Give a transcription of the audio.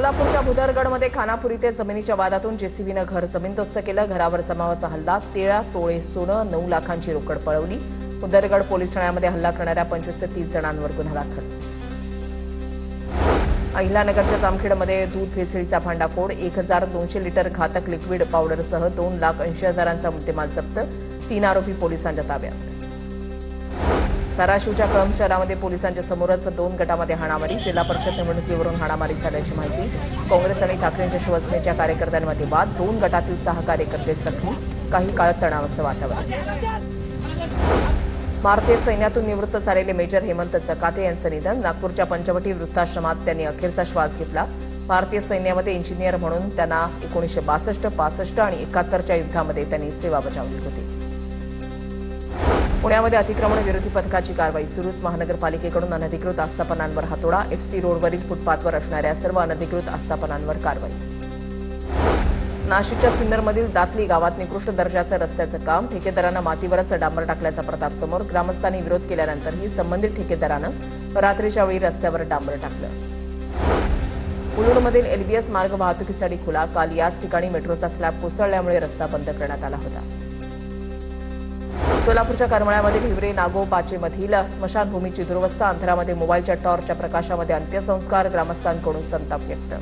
सोलापूरच्या भुदरगडमध्ये खानापूर इथे जमिनीच्या वादातून जेसीबीनं घर जमीनदोस्त केलं। घरावर जमावाचा हल्ला, 13 तोळे सोनं, 9 लाखांची रोकड पळवली। भुदरगड पोलीस ठाण्यामध्ये हल्ला करणाऱ्या 25 ते 30 जणांवर गुन्हा दाखल। अहिल्यानगरच्या जामखेडमध्ये दूध भेसळीचा भांडाफोड, 1200 लिटर घातक लिक्विड पावडरसह 2,80,000चा मुद्देमाल जप्त, 3 आरोपी पोलिसांच्या ताब्यात। धाराशिवच्या कळंब शहरामध्ये पोलिसांच्या समोरच 2 गटामध्ये हाणामारी, जिल्हा परिषद निवडणुकीवरून हाणामारी झाल्याची माहिती। काँग्रेस आणि ठाकरेंच्या शिवसेनेच्या कार्यकर्त्यांमध्ये वाद, 2 गटातील 6 कार्यकर्ते जखमी, काही काळ तणावाचं वातावरण। भारतीय सैन्यातून निवृत्त झालेले मेजर हेमंत चकाते यांचं निधन, नागपूरच्या पंचवटी वृद्धाश्रमात त्यांनी अखेरचा श्वास घेतला। भारतीय सैन्यामध्ये इंजिनियर म्हणून त्यांना 1962, 65 आणि 71च्या युद्धामध्ये त्यांनी सेवा बजावली होती। पुण्यामध्ये अतिक्रमण विरोधी पथकाची कारवाई सुरूच, महानगरपालिकेकडून अनधिकृत आस्थापनांवर हातोडा, एफसी रोडवरील फुटपाथवर असणाऱ्या सर्व अनधिकृत आस्थापनांवर कारवाई। नाशिकच्या सिन्नरमधील दातली गावात निकृष्ट दर्जाचं रस्त्याचं काम, ठेकेदारानं मातीवरच डांबर टाकल्याचा प्रताप समोर, ग्रामस्थांनी विरोध केल्यानंतरही संबंधित ठेकेदारानं रात्रीच्या वेळी रस्त्यावर डांबर टाकलं। मुलुंडमधील एलबीएस मार्ग वाहतुकीसाठी खुला, काल याच ठिकाणी मेट्रोचा स्लॅब कोसळल्यामुळे रस्ता बंद करण्यात आला होता। सोलापूरच्या करमाळ्यामधील हिवरे नागोबाचेमधील स्मशानभूमीची दुरवस्था, अंधारामध्ये मोबाईलच्या टॉर्चच्या प्रकाशामध्ये अंत्यसंस्कार, ग्रामस्थांकडून संताप व्यक्त।